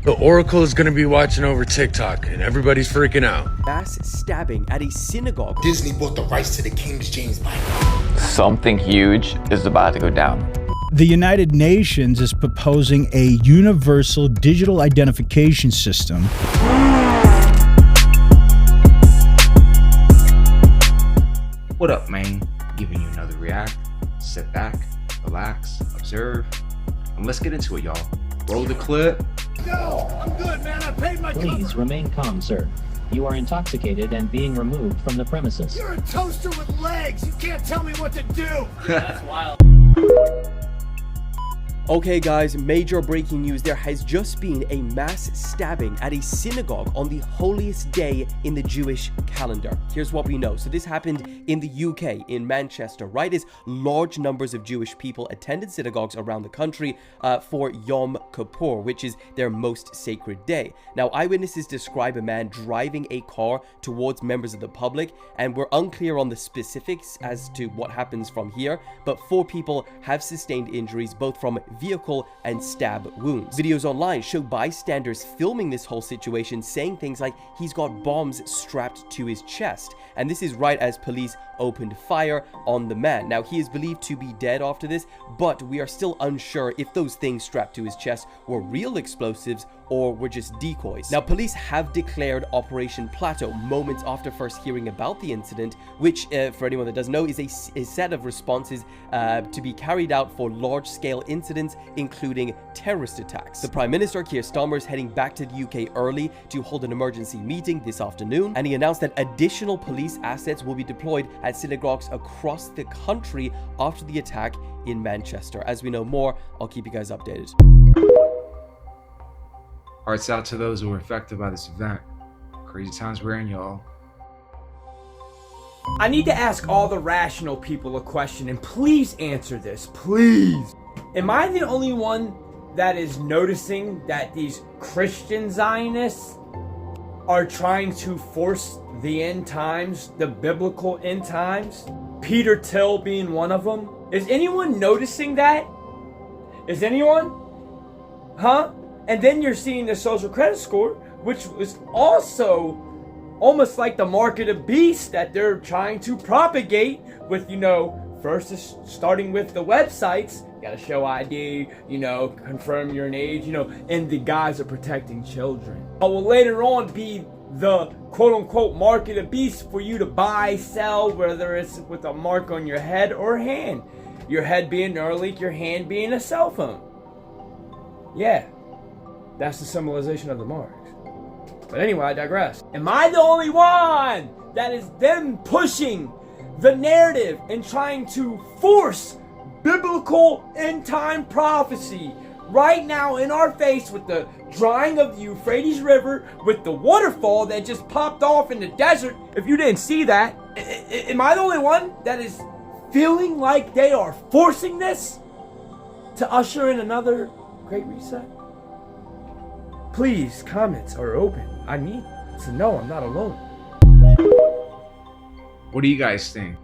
The Oracle is going to be watching over TikTok, and everybody's freaking out. Mass stabbing at a synagogue. Disney bought the rights to the King James Bible. Something huge is about to go down. The United Nations is proposing a universal digital identification system. What up, man? Giving you another react. Sit back, relax, observe, and let's get into it, y'all. Roll the clip. No, I'm good, man. I paid my Please remain calm, sir. You are intoxicated and being removed from the premises. You're a toaster with legs. You can't tell me what to do. That's wild. Okay guys, major breaking news. There has just been a mass stabbing at a synagogue on the holiest day in the Jewish calendar. Here's what we know. So this happened in the UK, in Manchester, right as large numbers of Jewish people attended synagogues around the country for Yom Kippur, which is their most sacred day. Now, eyewitnesses describe a man driving a car towards members of the public, and we're unclear on the specifics as to what happens from here, but 4 people have sustained injuries, both from vehicle and stab wounds. Videos online show bystanders filming this whole situation, saying things like he's got bombs strapped to his chest, and this is right as police opened fire on the man. Now, he is believed to be dead after this, but we are still unsure if those things strapped to his chest were real explosives or were just decoys. Now, police have declared Operation Plateau moments after first hearing about the incident, which, for anyone that doesn't know, is a set of responses to be carried out for large-scale incidents, including terrorist attacks. The Prime Minister, Keir Starmer, is heading back to the UK early to hold an emergency meeting this afternoon, and he announced that additional police assets will be deployed at synagogues across the country after the attack in Manchester. As we know more, I'll keep you guys updated. Hearts out to those who were affected by this event. Crazy times we're in, y'all. I need to ask all the rational people a question, and please answer this, please. Am I the only one that is noticing that these Christian Zionists are trying to force the end times, the biblical end times? Peter Thiel being one of them. Is anyone noticing that? Is anyone? Huh? And then you're seeing the social credit score, which is also almost like the mark of the beast that they're trying to propagate with, first is starting with the websites. You gotta show ID, confirm your age, in the guise of protecting children. But will later on be the quote-unquote mark of the beast for you to buy, sell, whether it's with a mark on your head or hand. Your head being Neuralink, your hand being a cell phone. Yeah. That's the symbolization of the marks. But anyway, I digress. Am I the only one that is them pushing the narrative and trying to force biblical end-time prophecy right now in our face with the drying of the Euphrates River, with the waterfall that just popped off in the desert? If you didn't see that, am I the only one that is feeling like they are forcing this to usher in another Great Reset? Please, comments are open. I need to know I'm not alone. What do you guys think?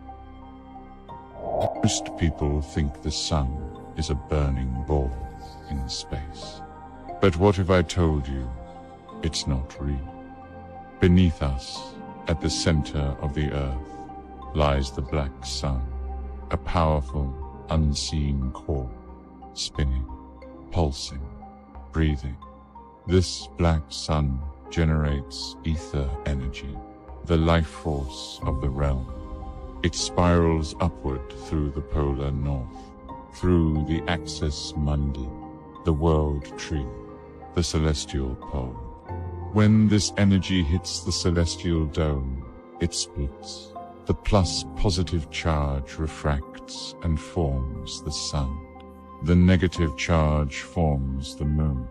Most people think the sun is a burning ball in space. But what if I told you it's not real? Beneath us, at the center of the earth, lies the black sun, a powerful, unseen core, spinning, pulsing, breathing. This black sun generates ether energy, the life force of the realm. It spirals upward through the polar north, through the axis mundi, the world tree, the celestial pole. When this energy hits the celestial dome, it splits. The plus-positive charge refracts and forms the sun. The negative charge forms the moon.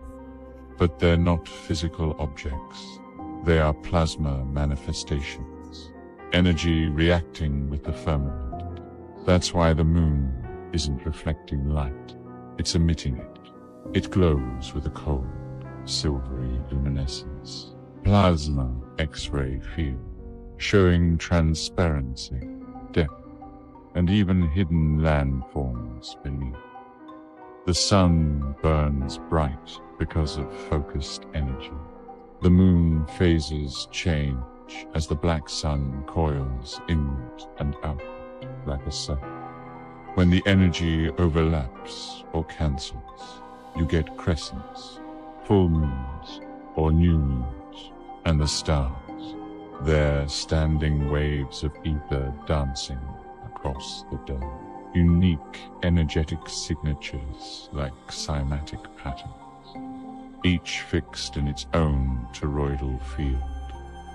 But they're not physical objects. They are plasma manifestations, energy reacting with the firmament. That's why the moon isn't reflecting light, it's emitting it. It glows with a cold, silvery luminescence, plasma X-ray field, showing transparency, depth, and even hidden landforms beneath. The sun burns bright because of focused energy. The moon phases change as the black sun coils inward and out like a serpent. When the energy overlaps or cancels, you get crescents, full moons, or new moons, and the stars, their standing waves of ether dancing across the dome. Unique energetic signatures like cymatic patterns, each fixed in its own toroidal field,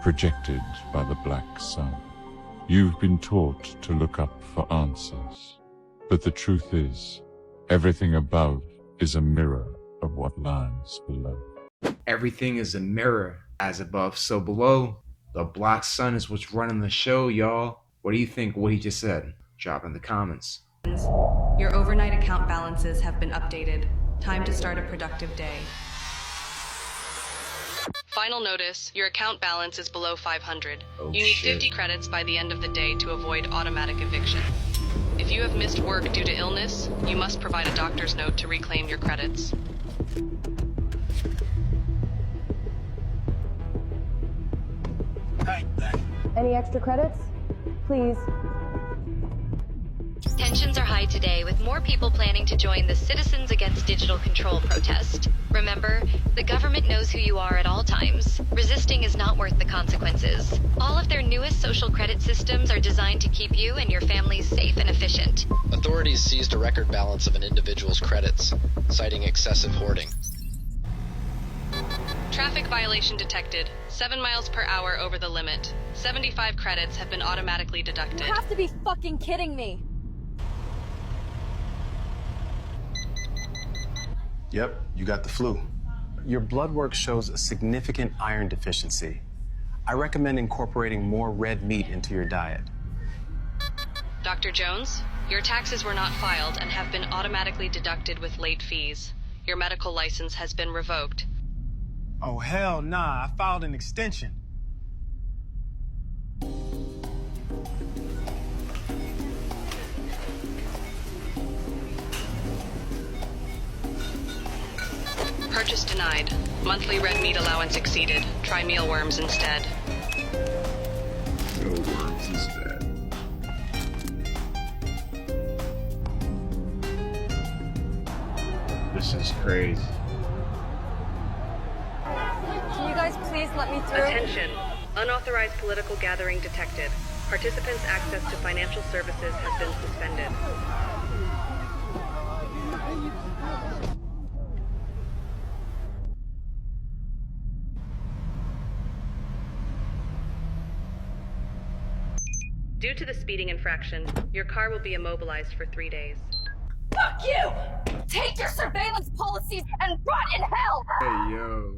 projected by the black sun. You've been taught to look up for answers, but the truth is, everything above is a mirror of what lies below. Everything is a mirror, as above, so below. The black sun is what's running the show, y'all. What do you think what he just said? Drop in the comments. Your overnight account balances have been updated. Time to start a productive day. Final notice, your account balance is below 500. You need 50 credits by the end of the day to avoid automatic eviction. If you have missed work due to illness, you must provide a doctor's note to reclaim your credits. Any extra credits? Please. Tensions are high today, with more people planning to join the Citizens Against Digital Control protest. Remember, the government knows who you are at all times. Resisting is not worth the consequences. All of their newest social credit systems are designed to keep you and your families safe and efficient. Authorities seized a record balance of an individual's credits, citing excessive hoarding. Traffic violation detected. 7 miles per hour over the limit. 75 credits have been automatically deducted. You have to be fucking kidding me. Yep, you got the flu. Your blood work shows a significant iron deficiency. I recommend incorporating more red meat into your diet. Dr. Jones, your taxes were not filed and have been automatically deducted with late fees. Your medical license has been revoked. Oh, hell nah. I filed an extension. Purchase denied. Monthly red meat allowance exceeded. Try mealworms instead. Mealworms instead. This is crazy. Can you guys please let me through? Attention. Unauthorized political gathering detected. Participants' access to financial services has been suspended. Due to the speeding infraction, your car will be immobilized for 3 days. Fuck you! Take your surveillance policies and rot in hell! Hey, yo.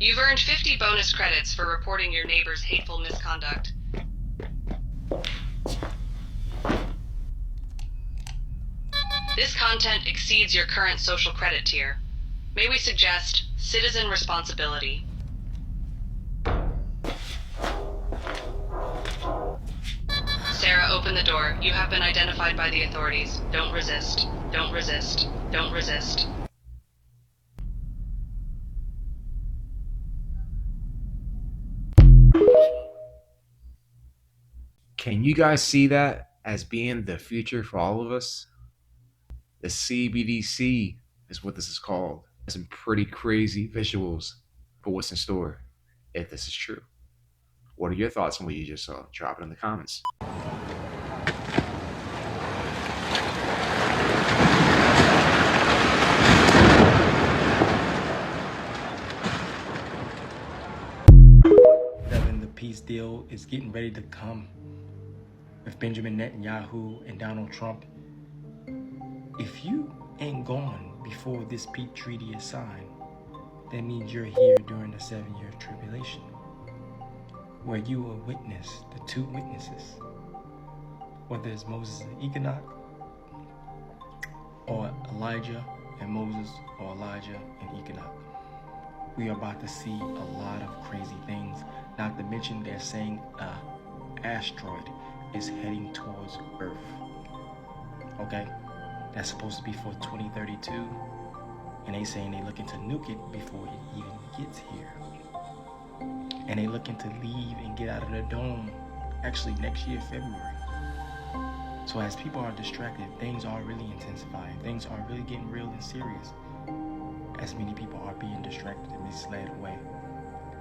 You've earned 50 bonus credits for reporting your neighbor's hateful misconduct. This content exceeds your current social credit tier. May we suggest citizen responsibility? Sarah, open the door. You have been identified by the authorities. Don't resist. Don't resist. Don't resist. Can you guys see that as being the future for all of us? The CBDC is what this is called. Some pretty crazy visuals for what's in store, if this is true. What are your thoughts on what you just saw? Drop it in the comments. The peace deal is getting ready to come with Benjamin Netanyahu and Donald Trump. If you ain't gone before this peace treaty is signed, that means you're here during the 7-year tribulation, where you will witness the two witnesses, whether it's Moses and Enoch, or Elijah and Moses, or Elijah and Enoch. We are about to see a lot of crazy things, not to mention they're saying an asteroid is heading towards Earth. Okay? that's supposed to be for 2032, and they saying they looking to nuke it before it even gets here. And they looking to leave and get out of the dome actually next year, February. So as people are distracted, things are really intensifying. Things are really getting real and serious. As many people are being distracted and misled away.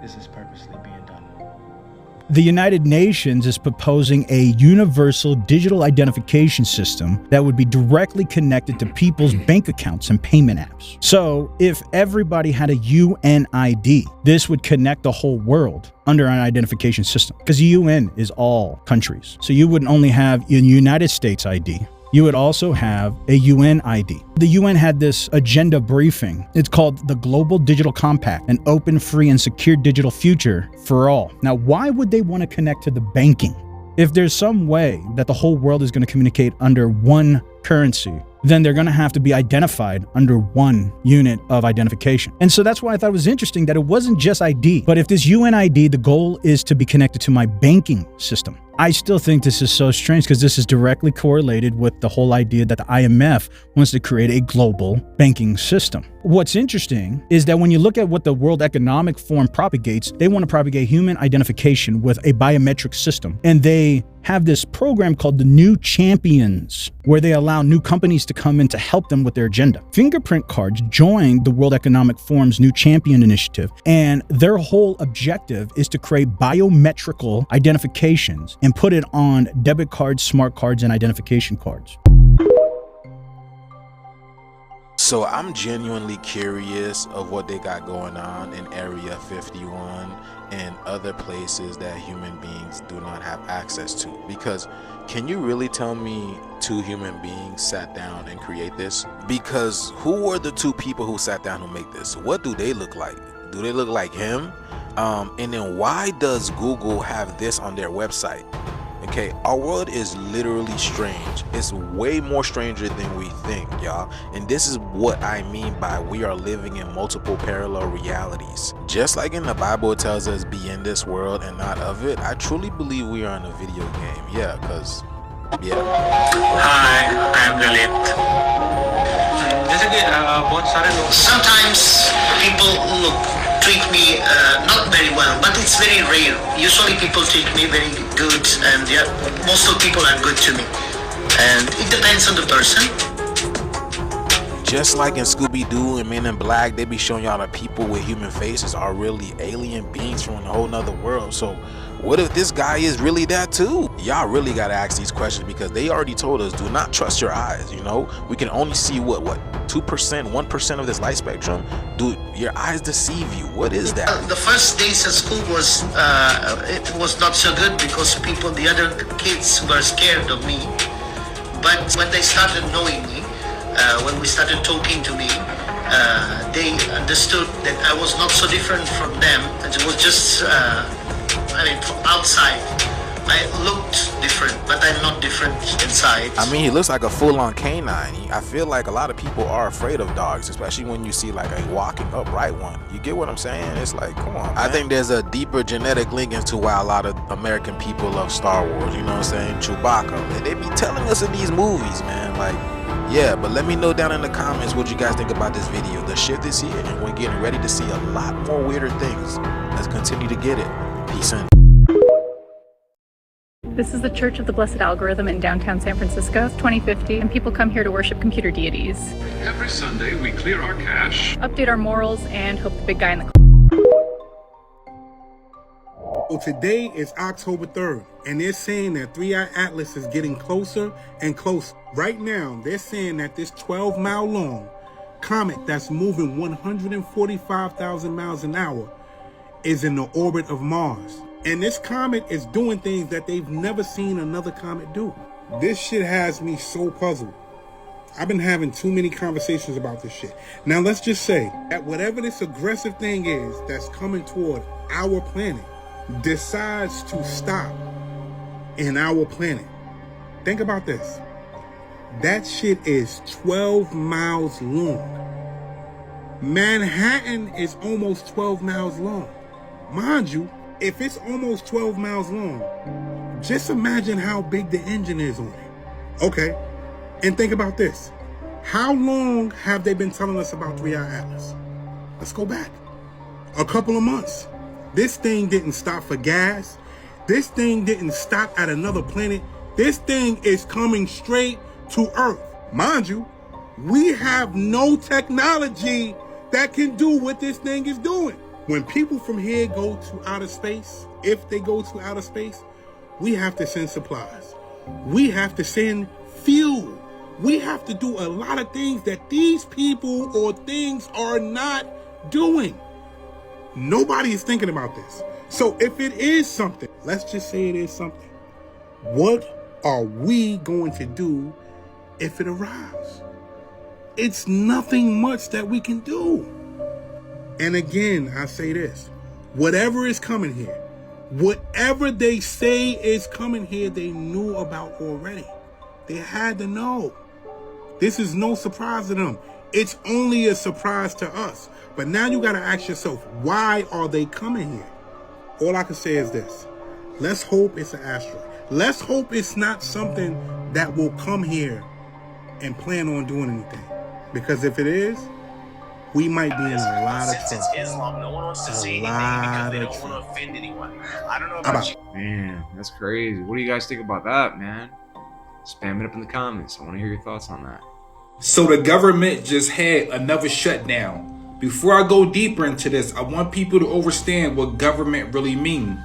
This is purposely being done. The United Nations is proposing a universal digital identification system that would be directly connected to people's bank accounts and payment apps. So if everybody had a UN ID, this would connect the whole world under an identification system, because the UN is all countries. So you wouldn't only have a United States ID, you would also have a UN ID. The UN had this agenda briefing. It's called the Global Digital Compact, an open, free, and secure digital future for all. Now, why would they want to connect to the banking? If there's some way that the whole world is going to communicate under one currency, then they're going to have to be identified under one unit of identification. And so that's why I thought it was interesting that it wasn't just ID, but if this UN ID, the goal is to be connected to my banking system. I still think this is so strange because this is directly correlated with the whole idea that the IMF wants to create a global banking system. What's interesting is that when you look at what the World Economic Forum propagates, they want to propagate human identification with a biometric system. And they have this program called the New Champions, where they allow new companies to come in to help them with their agenda. Fingerprint cards joined the World Economic Forum's New Champion initiative, and their whole objective is to create biometrical identifications and put it on debit cards, smart cards, and identification cards. So I'm genuinely curious of what they got going on in Area 51 and other places that human beings do not have access to. Because can you really tell me two human beings sat down and create this? Because who were the two people who sat down to make this? What do they look like? Do they look like him? And then why does Google have this on their website? Okay, our world is literally strange. It's way more stranger than we think, y'all. And this is what I mean by we are living in multiple parallel realities. Just like in the Bible it tells us be in this world and not of it, I truly believe we are in a video game. Yeah, because, yeah. Hi, I'm Lalit. Sometimes people treat me not very well, but it's very rare. Usually people treat me very good, and yeah, most of the people are good to me. And it depends on the person. Just like in Scooby-Doo and Men in Black, they be showing y'all that people with human faces are really alien beings from a whole nother world. So what if this guy is really that too? Y'all really gotta ask these questions, because they already told us do not trust your eyes. You know, we can only see what 2%, 1% of this light spectrum. Do your eyes deceive you? What is that? The first days at school was it was not so good because the other kids were scared of me. But when they started knowing me, when we started talking to me, they understood that I was not so different from them. It was just from outside I looked different, but I'm not different inside. I mean, he looks like a full-on canine. I feel like a lot of people are afraid of dogs, especially when you see like a walking upright one. You get what I'm saying? It's like, come on, man. I think there's a deeper genetic link into why a lot of American people love Star Wars. You know what I'm saying? Chewbacca. They be telling us in these movies, man. Like, yeah, but let me know down in the comments what you guys think about this video. The shift is here, and we're getting ready to see a lot more weirder things. Let's continue to get it. Peace and This is the Church of the Blessed Algorithm in downtown San Francisco. It's 2050, and people come here to worship computer deities. Every Sunday, we clear our cache, update our morals, and hope the big guy in the So today is October 3rd, and they're saying that 3-Eye Atlas is getting closer and closer. Right now, they're saying that this 12-mile long comet that's moving 145,000 miles an hour is in the orbit of Mars. And this comet is doing things that they've never seen another comet do. This shit has me so puzzled. I've been having too many conversations about this shit. Now let's just say that whatever this aggressive thing is that's coming toward our planet decides to stop in our planet. Think about this. That shit is 12 miles long. Manhattan is almost 12 miles long. Mind you, if it's almost 12 miles long, just imagine how big the engine is on it. Okay, and think about this. How long have they been telling us about 3i Atlas? Let's go back. A couple of months. This thing didn't stop for gas. This thing didn't stop at another planet. This thing is coming straight to Earth. Mind you, we have no technology that can do what this thing is doing. When people from here go to outer space, if they go to outer space, we have to send supplies. We have to send fuel. We have to do a lot of things that these people or things are not doing. Nobody is thinking about this. So if it is something, let's just say it is something, what are we going to do if it arrives? It's nothing much that we can do. And again, I say this, whatever is coming here, whatever they say is coming here, they knew about already. They had to know. This is no surprise to them. It's only a surprise to us. But now you got to ask yourself, why are they coming here? All I can say is this. Let's hope it's an asteroid. Let's hope it's not something that will come here and plan on doing anything. Because if it is, we might be in a lot of trouble. Since it's Islam, no one wants to say anything because they don't want to offend anyone. I don't know about you. Man, that's crazy. What do you guys think about that, man? Spam it up in the comments. I want to hear your thoughts on that. So the government just had another shutdown. Before I go deeper into this, I want people to understand what government really means.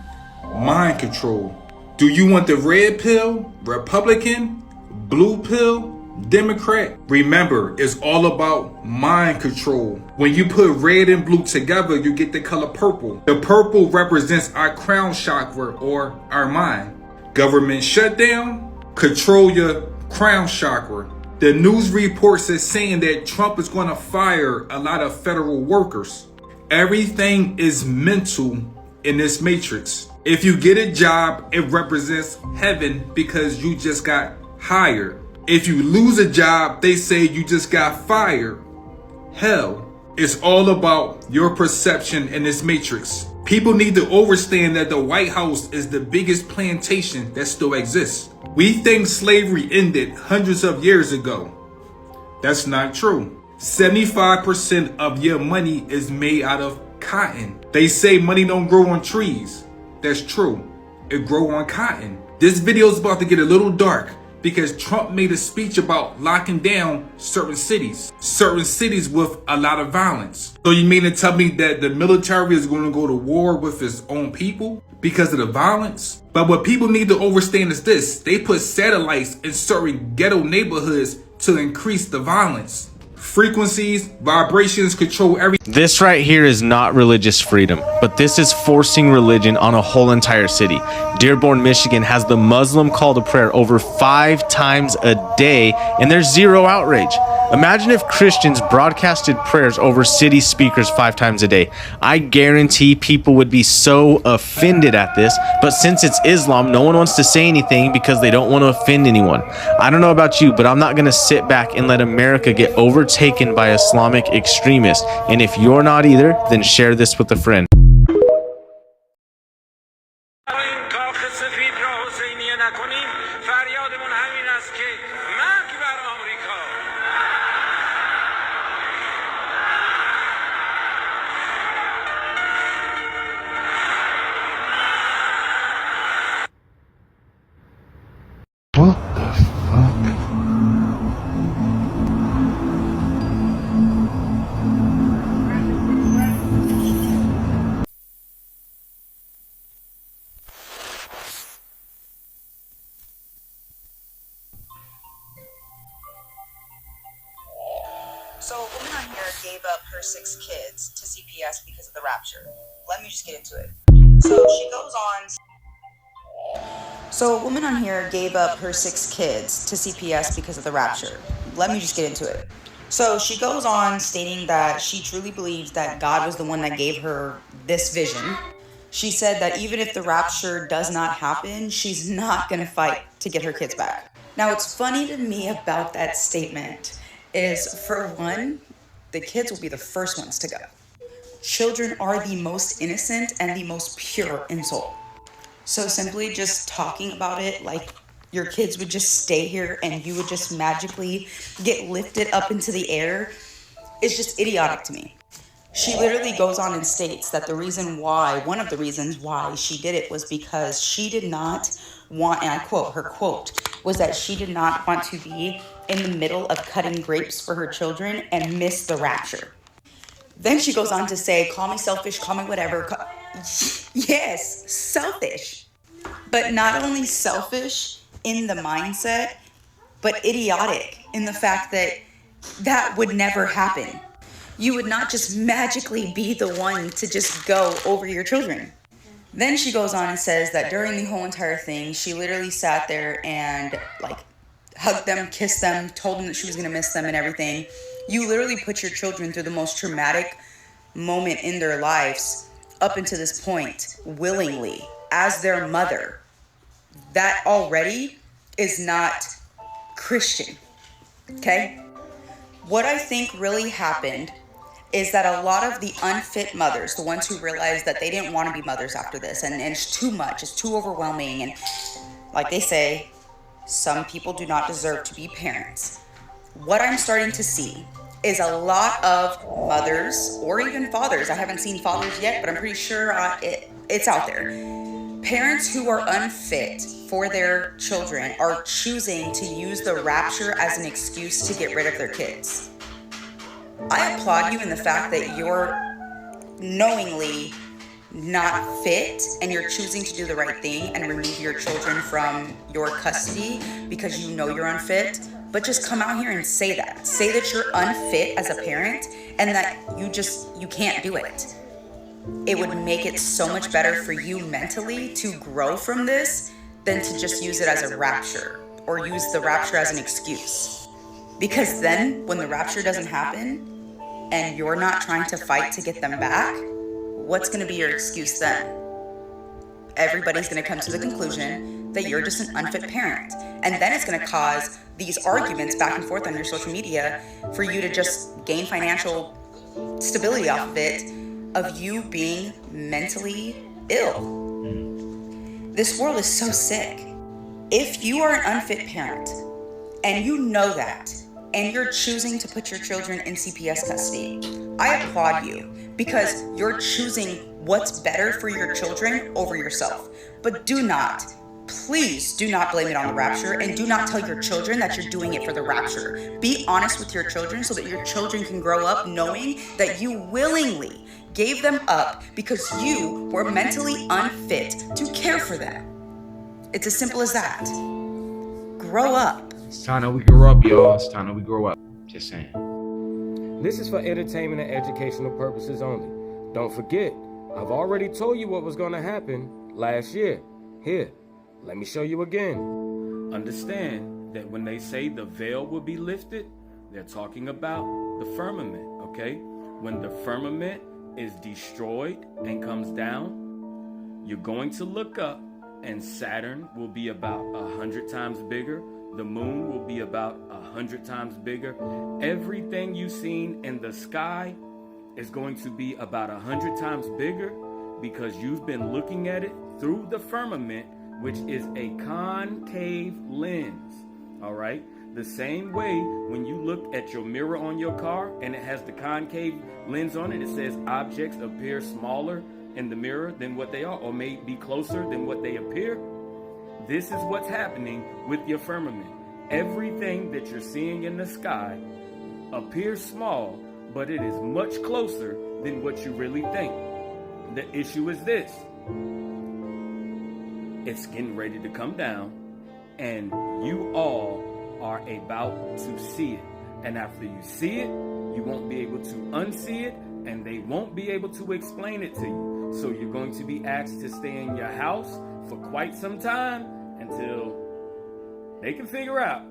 Mind control. Do you want the red pill, Republican, blue pill, Democrat? Remember, it's all about mind control. When you put red and blue together, you get the color purple. The purple represents our crown chakra or our mind. Government shutdown, control your crown chakra. The news reports is saying that Trump is going to fire a lot of federal workers. Everything is mental in this matrix. If you get a job, it represents heaven because you just got hired. If you lose a job, they say you just got fired. Hell, it's all about your perception in this matrix. People need to understand that the White House is the biggest plantation that still exists. We think slavery ended hundreds of years ago. That's not true. 75% of your money is made out of cotton. They say money don't grow on trees. That's true. It grows on cotton. This video is about to get a little dark because Trump made a speech about locking down certain cities with a lot of violence. So you mean to tell me that the military is going to go to war with its own people because of the violence? But what people need to understand is this. They put satellites in certain ghetto neighborhoods to increase the violence. Frequencies, vibrations control everything. This right here is not religious freedom, but this is forcing religion on a whole entire city. Dearborn, Michigan has the Muslim call to prayer over 5 times a day, and there's zero outrage. Imagine if Christians broadcasted prayers over city speakers 5 times a day. I guarantee people would be so offended at this, but since it's Islam, no one wants to say anything because they don't want to offend anyone. I don't know about you, but I'm not going to sit back and let America get overtaken by Islamic extremists. And if you're not either, then share this with a friend. What the fuck? So a woman on here gave up her 6 kids to CPS because of the rapture. Let me just get into it. So she goes on. So a woman on here gave up her 6 kids to CPS because of the rapture. Let me just get into it. So she goes on stating that she truly believes that God was the one that gave her this vision. She said that even if the rapture does not happen, she's not going to fight to get her kids back. Now, what's funny to me about that statement is, for one, the kids will be the first ones to go. Children are the most innocent and the most pure in soul. So simply just talking about it like your kids would just stay here and you would just magically get lifted up into the air is just idiotic to me. She literally goes on and states that one of the reasons why she did it was because she did not want, and I quote, her quote was that she did not want to be in the middle of cutting grapes for her children and miss the rapture. Then she goes on to say, call me selfish, call me whatever. Yes, selfish. But not only selfish in the mindset, but idiotic in the fact that that would never happen. You would not just magically be the one to just go over your children. Then she goes on and says that during the whole entire thing, she literally sat there and like hugged them, kissed them, told them that she was going to miss them and everything. You literally put your children through the most traumatic moment in their lives up until this point, willingly, as their mother. That already is not Christian, okay? What I think really happened is that a lot of the unfit mothers, the ones who realized that they didn't want to be mothers after this, and it's too much, it's too overwhelming, and like they say, some people do not deserve to be parents. What I'm starting to see is a lot of mothers, or even fathers, I haven't seen fathers yet, but I'm pretty sure it's out there. Parents who are unfit for their children are choosing to use the rapture as an excuse to get rid of their kids. I applaud you in the fact that you're knowingly not fit and you're choosing to do the right thing and remove your children from your custody because you know you're unfit. But just come out here and say that. Say that you're unfit as a parent and that you can't do it. It would make it so much better for you mentally to grow from this than to just use it as a rapture or use the rapture as an excuse. Because then when the rapture doesn't happen and you're not trying to fight to get them back, what's going to be your excuse then? Everybody's going to come to the conclusion that you're just an unfit parent. And then it's going to cause these arguments back and forth on your social media for you to just gain financial stability off of it, of you being mentally ill. This world is so sick. If you are an unfit parent and you know that, and you're choosing to put your children in CPS custody, I applaud you because you're choosing what's better for your children over yourself. But please do not blame it on the rapture, and do not tell your children that you're doing it for the rapture. Be honest with your children so that your children can grow up knowing that you willingly gave them up because you were mentally unfit to care for them. It's as simple as that. Grow up. It's time that we grow up, y'all. It's time that we grow up. Just saying. This is for entertainment and educational purposes only. Don't forget, I've already told you what was going to happen last year. Here, let me show you again. Understand that when they say the veil will be lifted, they're talking about the firmament, okay? When the firmament is destroyed and comes down, you're going to look up and Saturn will be about 100 times bigger. The moon will be about 100 times bigger. Everything you've seen in the sky is going to be about 100 times bigger because you've been looking at it through the firmament, which is a concave lens. All right? The same way when you look at your mirror on your car and it has the concave lens on it, it says objects appear smaller in the mirror than what they are, or may be closer than what they appear. This is what's happening with your firmament. Everything that you're seeing in the sky appears small, but it is much closer than what you really think. The issue is this. It's getting ready to come down, and you all are about to see it. And after you see it, you won't be able to unsee it, and they won't be able to explain it to you. So you're going to be asked to stay in your house for quite some time until they can figure out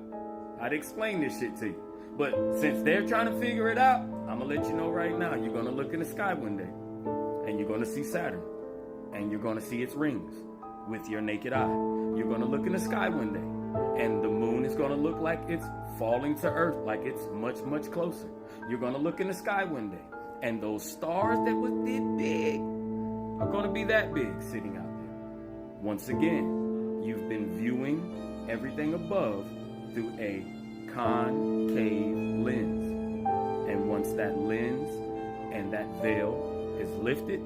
how to explain this shit to you. But since they're trying to figure it out, I'm going to let you know right now, you're going to look in the sky one day, and you're going to see Saturn, and you're going to see its rings with your naked eye. You're going to look in the sky one day, and the moon is going to look like it's falling to Earth, like it's much, much closer. You're going to look in the sky one day, and those stars that was this big are going to be that big sitting out there. Once again, you've been viewing everything above through a concave lens. And once that lens and that veil is lifted,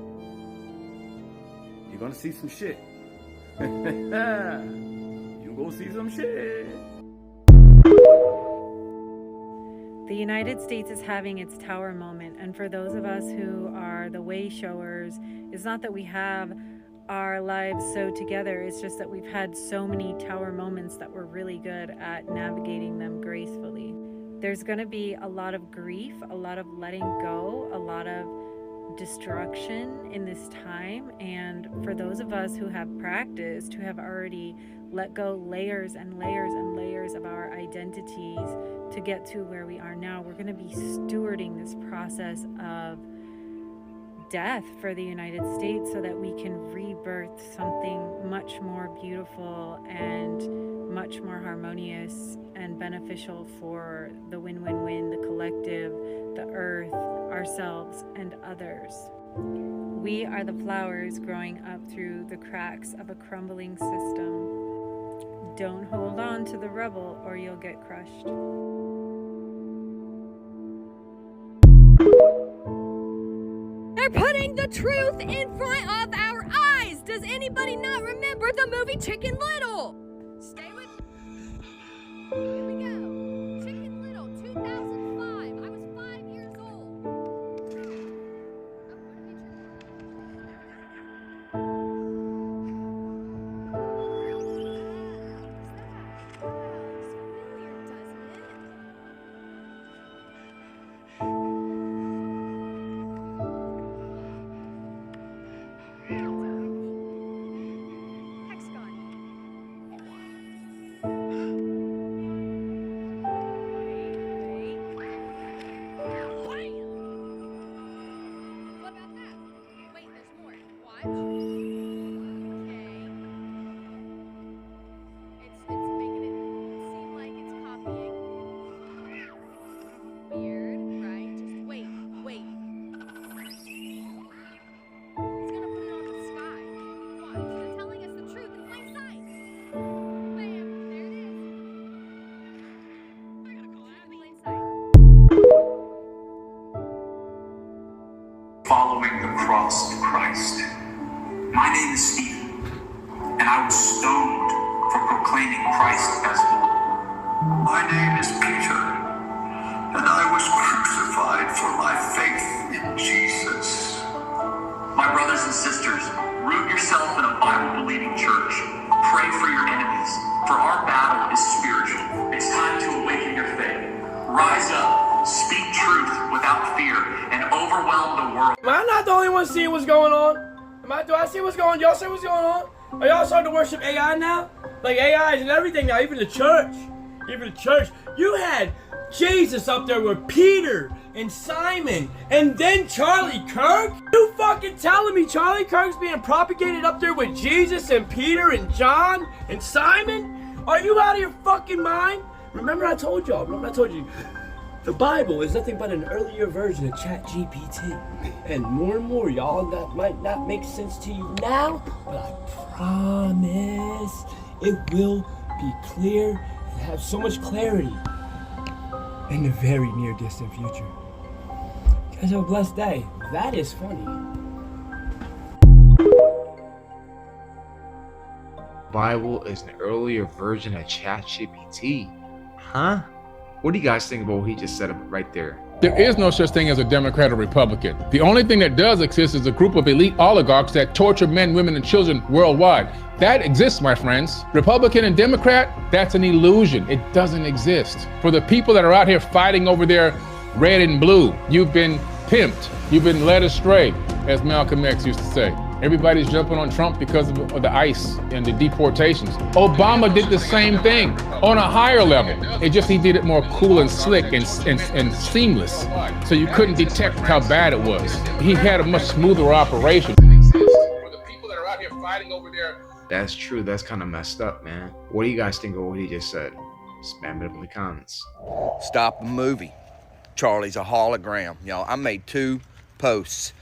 you're gonna see some shit. You're gonna see some shit. The United States is having its tower moment, and for those of us who are the way showers, it's not that we have our lives so together, it's just that we've had so many tower moments that we're really good at navigating them gracefully. There's going to be a lot of grief, a lot of letting go, a lot of destruction in this time, and for those of us who have practiced, who have already let go layers and layers and layers of our identities to get to where we are now, we're going to be stewarding this process of death for the United States so that we can rebirth something much more beautiful and much more harmonious and beneficial for the win-win-win, the collective, the earth, ourselves, and others. We are the flowers growing up through the cracks of a crumbling system. Don't hold on to the rubble or you'll get crushed. They're putting the truth in front of our eyes. Does anybody not remember the movie Chicken Little? Stay with me. Here we go. Chicken Little, 2005. I was 5 years old. Following the cross of Christ. My name is Stephen, and I was stoned for proclaiming Christ as Lord. My name is Peter, and I was crucified for my faith in Jesus. My brothers and sisters, root yourself in a Bible-believing church. Pray for your enemies, for our battle is spiritual. It's time to awaken your faith. Rise up, speak truth without fear, and overwhelm the world. Am I not the only one seeing what's going on? Do I see what's going on? Y'all see what's going on? Are y'all starting to worship AI now? Like AIs and everything now, even the church. Even the church. You had Jesus up there with Peter and Simon and then Charlie Kirk? You fucking telling me Charlie Kirk's being propagated up there with Jesus and Peter and John and Simon? Are you out of your fucking mind? Remember I told you, the Bible is nothing but an earlier version of ChatGPT. And more, y'all, that might not make sense to you now, but I promise it will be clear and have so much clarity in the very near distant future. You guys have a blessed day. That is funny. Bible is an earlier version of ChatGPT. Huh? What do you guys think about what he just said right there? There is no such thing as a Democrat or Republican. The only thing that does exist is a group of elite oligarchs that torture men, women, and children worldwide. That exists, my friends. Republican and Democrat, that's an illusion. It doesn't exist. For the people that are out here fighting over their red and blue, you've been pimped. You've been led astray, as Malcolm X used to say. Everybody's jumping on Trump because of the ICE and the deportations. Obama did the same thing on a higher level. It just he did it more cool and slick and seamless, so you couldn't detect how bad it was. He had a much smoother operation. For the people that are out here fighting over there. That's true. That's kind of messed up, man. What do you guys think of what he just said? Spam it up in the comments. Stop the movie. Charlie's a hologram. Y'all, I made 2 posts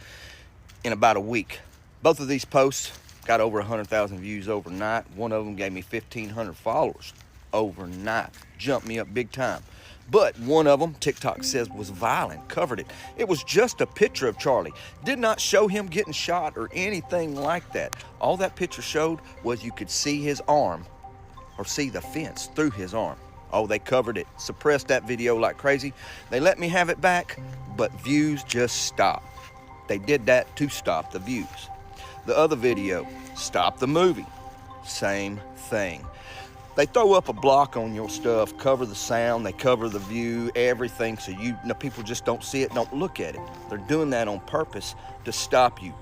in about a week. Both of these posts got over 100,000 views overnight. One of them gave me 1,500 followers. overnight. Jumped me up big time. But one of them, TikTok says, was violent, covered it. It was just a picture of Charlie. Did not show him getting shot or anything like that. All that picture showed was you could see his arm or see the fence through his arm. Oh, they covered it, suppressed that video like crazy. They let me have it back, but views just stopped. They did that to stop the views. The other video, stop the movie. Same thing. They throw up a block on your stuff, cover the sound, they cover the view, everything, so people just don't see it, don't look at it. They're doing that on purpose to stop you.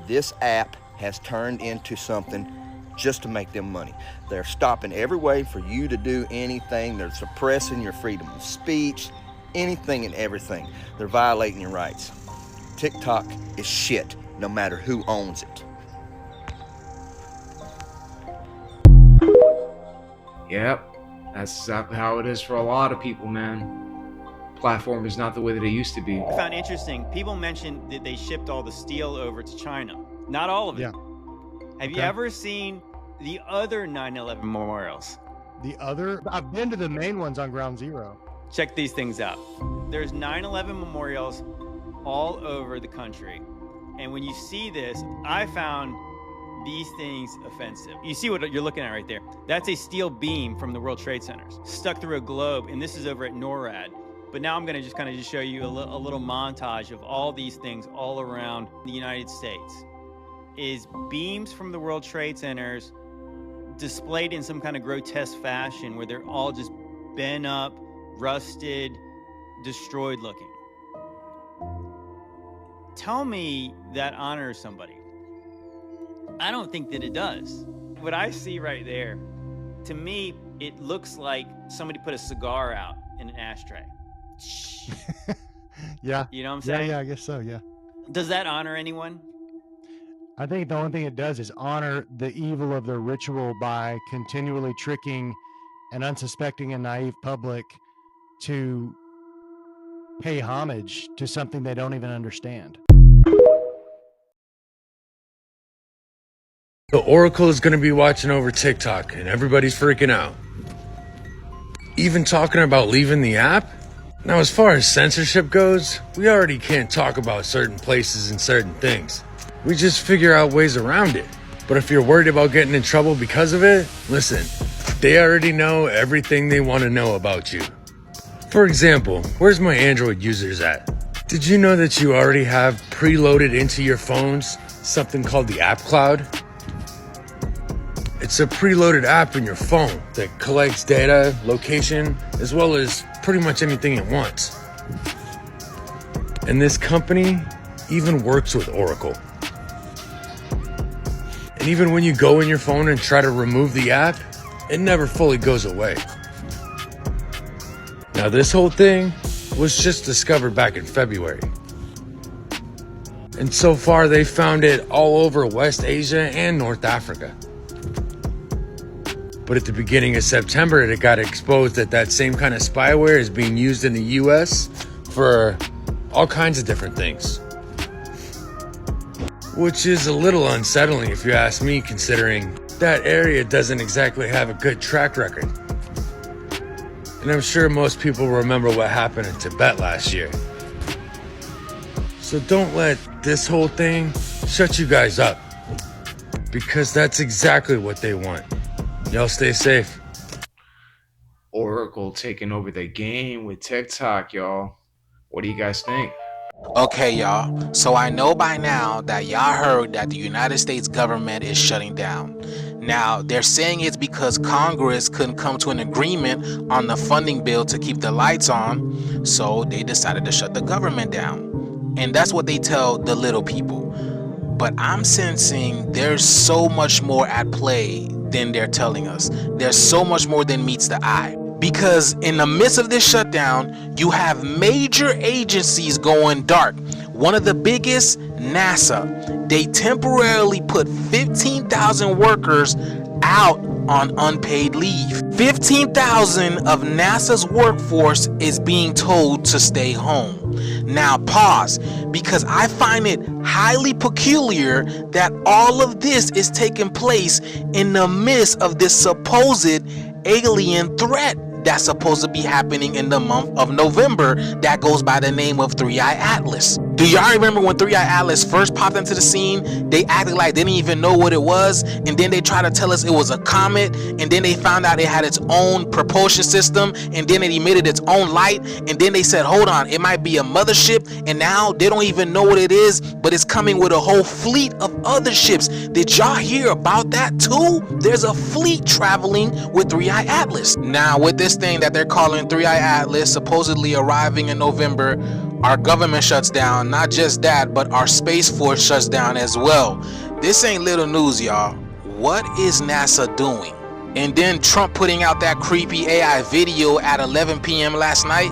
This app has turned into something just to make them money. They're stopping every way for you to do anything. They're suppressing your freedom of speech, anything and everything. They're violating your rights. TikTok is shit, no matter who owns it. Yep, that's exactly how it is for a lot of people, man. Platform is not the way that it used to be. I found interesting, people mentioned that they shipped all the steel over to China. Not all of it. Yeah. Have you ever seen the other 9/11 memorials? The other? I've been to the main ones on Ground Zero. Check these things out. There's 9/11 memorials all over the country. And when you see this, I found these things offensive. You see what you're looking at right there? That's a steel beam from the World Trade Centers stuck through a globe, and this is over at NORAD. But now I'm going to just kind of show you a little montage of all these things all around the United States. Is beams from the World Trade Centers displayed in some kind of grotesque fashion where they're all just bent up, rusted, destroyed looking. Tell me that honors somebody. I don't think that it does. What I see right there, to me, it looks like somebody put a cigar out in an ashtray. Yeah. You know what I'm saying? Yeah, I guess so, yeah. Does that honor anyone? I think the only thing it does is honor the evil of their ritual by continually tricking an unsuspecting and naive public to pay homage to something they don't even understand. The Oracle is going to be watching over TikTok and everybody's freaking out. Even talking about leaving the app? Now, as far as censorship goes, we already can't talk about certain places and certain things. We just figure out ways around it. But if you're worried about getting in trouble because of it, listen, they already know everything they want to know about you. For example, where's my Android users at? Did you know that you already have preloaded into your phones something called the App Cloud? It's a preloaded app in your phone that collects data, location, as well as pretty much anything it wants. And this company even works with Oracle. And even when you go in your phone and try to remove the app, it never fully goes away. Now, this whole thing was just discovered back in February. And so far, they found it all over West Asia and North Africa. But at the beginning of September, it got exposed that that same kind of spyware is being used in the US for all kinds of different things. Which is a little unsettling if you ask me, considering that area doesn't exactly have a good track record. And I'm sure most people remember what happened in Tibet last year. So don't let this whole thing shut you guys up, because that's exactly what they want. Y'all stay safe. Oracle taking over the game with TikTok, y'all. What do you guys think? Okay, y'all. So I know by now that y'all heard that the United States government is shutting down. Now, they're saying it's because Congress couldn't come to an agreement on the funding bill to keep the lights on, so they decided to shut the government down. And that's what they tell the little people. But I'm sensing there's so much more at play than they're telling us. There's so much more than meets the eye. Because in the midst of this shutdown, you have major agencies going dark. One of the biggest, NASA. They temporarily put 15,000 workers out on unpaid leave. 15,000 of NASA's workforce is being told to stay home. Now pause, because I find it highly peculiar that all of this is taking place in the midst of this supposed alien threat that's supposed to be happening in the month of November that goes by the name of 3-Eye Atlas. Do y'all remember when 3-Eye Atlas first popped into the scene? They acted like they didn't even know what it was, and then they tried to tell us it was a comet, and then they found out it had its own propulsion system, and then it emitted its own light, and then they said, hold on, it might be a mothership, and now they don't even know what it is, but it's coming with a whole fleet of other ships. Did y'all hear about that too? There's a fleet traveling with 3-Eye Atlas. Now, with this thing that they're calling 3-Eye Atlas supposedly arriving in November, our government shuts down. Not just that, but our Space Force shuts down as well. This ain't little news, y'all. What is NASA doing? And then Trump putting out that creepy AI video at 11 p.m. last night.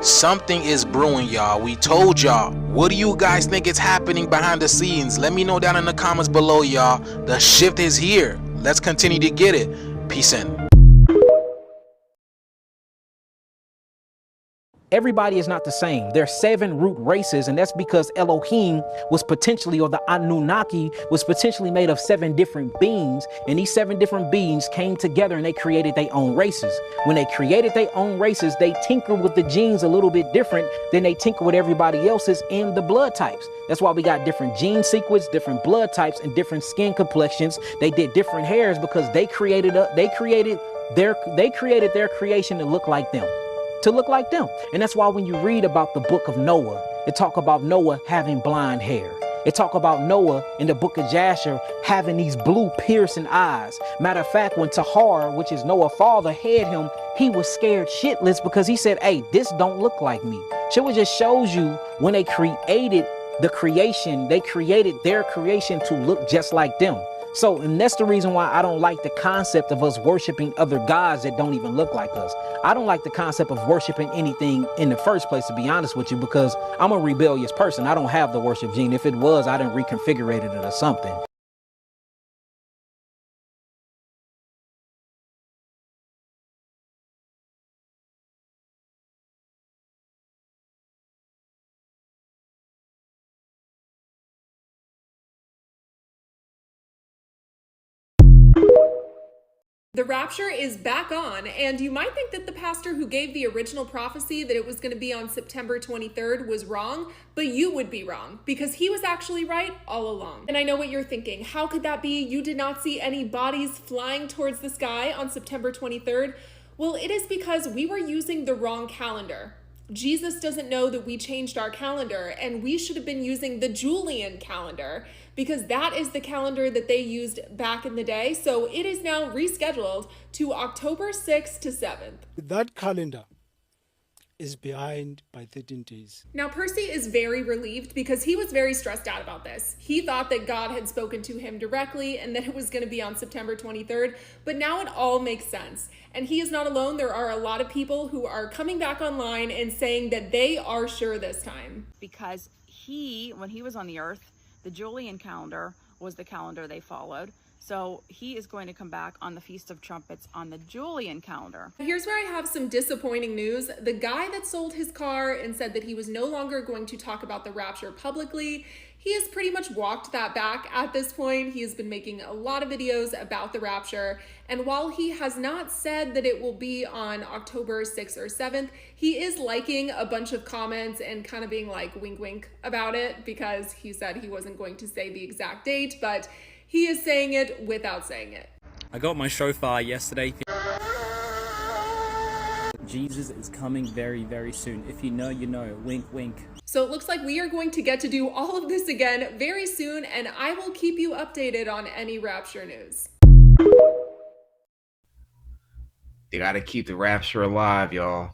Something is brewing, y'all. We told y'all. What do you guys think is happening behind the scenes? Let me know down in the comments below, y'all. The shift is here. Let's continue to get it. Peace in. Everybody is not the same. There are 7 root races, and that's because Elohim was potentially, or the Anunnaki was potentially made of 7 different beings, and these 7 different beings came together and they created their own races. When they created their own races, they tinkered with the genes a little bit different than they tinker with everybody else's in the blood types. That's why we got different gene sequence, different blood types, and different skin complexions. They did different hairs because they created their creation to look like them. And that's why when you read about the book of Noah, it talk about Noah having blonde hair. It talk about Noah in the book of Jasher having these blue piercing eyes. Matter of fact, when Tahar, which is Noah's father, had him, he was scared shitless because he said, hey, this don't look like me. So it just shows you when they created the creation, they created their creation to look just like them. So, and that's the reason why I don't like the concept of us worshiping other gods that don't even look like us. I don't like the concept of worshiping anything in the first place, to be honest with you, because I'm a rebellious person. I don't have the worship gene. If it was, I done reconfigured it or something. The rapture is back on, and you might think that the pastor who gave the original prophecy that it was going to be on September 23rd was wrong, but you would be wrong because he was actually right all along. And I know what you're thinking. How could that be? You did not see any bodies flying towards the sky on September 23rd. Well, it is because we were using the wrong calendar. Jesus doesn't know that we changed our calendar, and we should have been using the Julian calendar because that is the calendar that they used back in the day. So it is now rescheduled to October 6th to 7th. That calendar is behind by 13 days. Now, Percy is very relieved because he was very stressed out about this. He thought that God had spoken to him directly and that it was going to be on September 23rd, but now it all makes sense. And he is not alone. There are a lot of people who are coming back online and saying that they are sure this time. Because when he was on the earth, the Julian calendar was the calendar they followed. So he is going to come back on the Feast of Trumpets on the Julian calendar. Here's where I have some disappointing news. The guy that sold his car and said that he was no longer going to talk about the rapture publicly, he has pretty much walked that back at this point. He has been making a lot of videos about the rapture. And while he has not said that it will be on October 6th or 7th, he is liking a bunch of comments and kind of being like wink wink about it because he said he wasn't going to say the exact date, but he is saying it without saying it. I got my shofar yesterday. Jesus is coming very, very soon. If you know, you know. Wink, wink. So it looks like we are going to get to do all of this again very soon, and I will keep you updated on any rapture news. They gotta keep the rapture alive, y'all.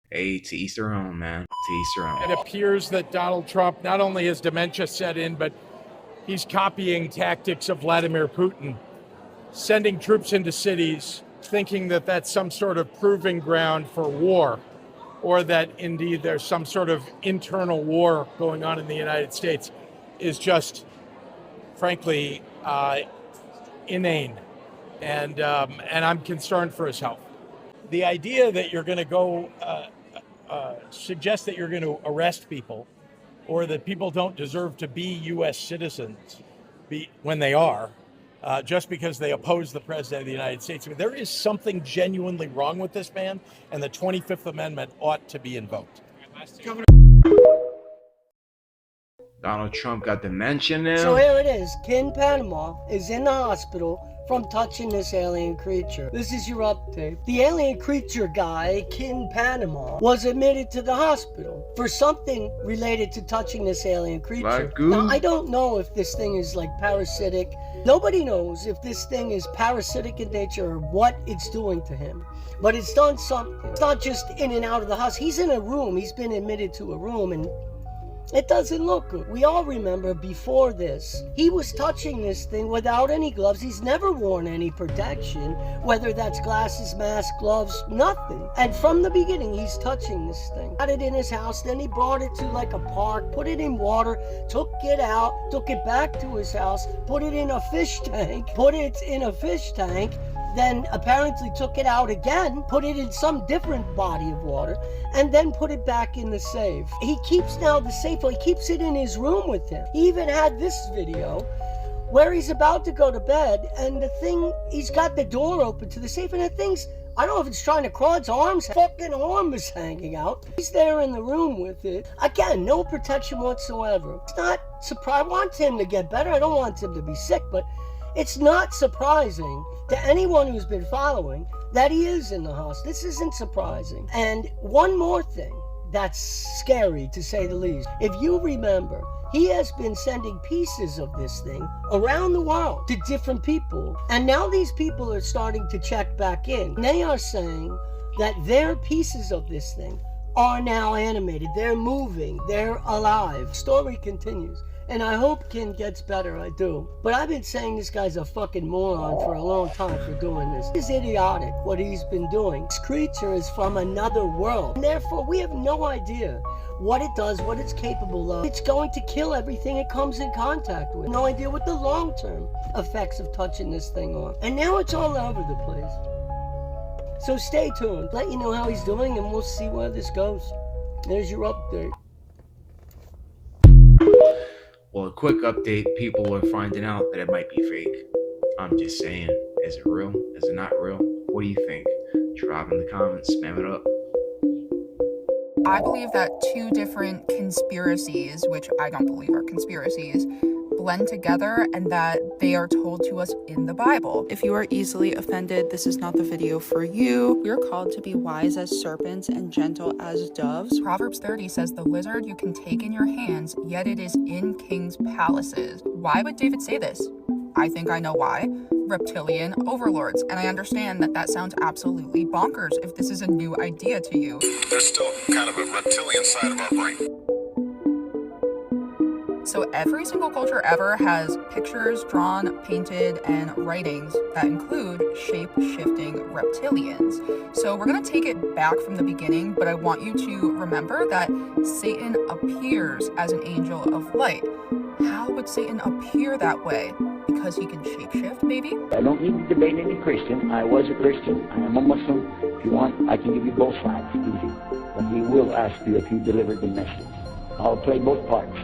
Hey, to each their own, man. To each their own. It appears that Donald Trump, not only has dementia set in, but he's copying tactics of Vladimir Putin, sending troops into cities, thinking that that's some sort of proving ground for war, or that indeed there's some sort of internal war going on in the United States, is just, frankly, inane. And I'm concerned for his health. The idea that you're going to go suggest that you're going to arrest people, or that people don't deserve to be U.S. citizens when they are, just because they oppose the president of the United States. I mean, there is something genuinely wrong with this man, and the 25th Amendment ought to be invoked. Donald Trump got dementia now. So here it is. Ken Panama is in the hospital from touching this alien creature. This is your update. The alien creature guy, Ken Panama, was admitted to the hospital for something related to touching this alien creature. Now, I don't know if this thing is like parasitic. Nobody knows if this thing is parasitic in nature or what it's doing to him. But it's done something. It's not just in and out of the house. He's in a room. He's been admitted to a room, and it doesn't look good. We all remember before this, he was touching this thing without any gloves. He's never worn any protection, whether that's glasses, mask, gloves, nothing. And from the beginning, he's touching this thing. Got it in his house, then he brought it to like a park, put it in water, took it out, took it back to his house, put it in a fish tank, then apparently took it out again, put it in some different body of water, and then put it back in the safe. He keeps now the safe, he keeps it in his room with him. He even had this video where he's about to go to bed, and the thing, he's got the door open to the safe, and the thing's, I don't know if it's trying to crawl, its fucking arm is hanging out. He's there in the room with it. Again, no protection whatsoever. It's not surprising. I want him to get better. I don't want him to be sick, but it's not surprising to anyone who's been following that he is in the hospital. This isn't surprising. And one more thing that's scary, to say the least. If you remember, he has been sending pieces of this thing around the world to different people. And now these people are starting to check back in. They are saying that their pieces of this thing are now animated. They're moving. They're alive. Story continues. And I hope Ken gets better, I do. But I've been saying this guy's a fucking moron for a long time for doing this. It's idiotic what he's been doing. This creature is from another world. And therefore, we have no idea what it does, what it's capable of. It's going to kill everything it comes in contact with. No idea what the long-term effects of touching this thing are. And now it's all over the place. So stay tuned. Let you know how he's doing, and we'll see where this goes. There's your update. Well, a quick update, people are finding out that it might be fake. I'm just saying, is it real? Is it not real? What do you think? Drop in the comments, spam it up. I believe that two different conspiracies, which I don't believe are conspiracies, blend together and that they are told to us in the Bible. If you are easily offended, this is not the video for you. We are called to be wise as serpents and gentle as doves. Proverbs 30 says, "The lizard you can take in your hands, yet it is in kings' palaces." Why would David say this? I think I know why. Reptilian overlords. And I understand that that sounds absolutely bonkers if this is a new idea to you. There's still kind of a reptilian side of our brain. So every single culture ever has pictures drawn, painted, and writings that include shape-shifting reptilians. So we're going to take it back from the beginning, but I want you to remember that Satan appears as an angel of light. How would Satan appear that way? Because he can shapeshift, maybe? I don't need to debate any Christian. I was a Christian. I am a Muslim. If you want, I can give you both sides, easy. But he will ask you if you delivered the message. I'll play both parts.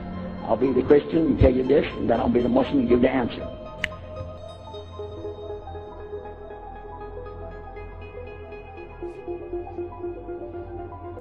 I'll be the Christian and tell you this, and then I'll be the Muslim and give the answer.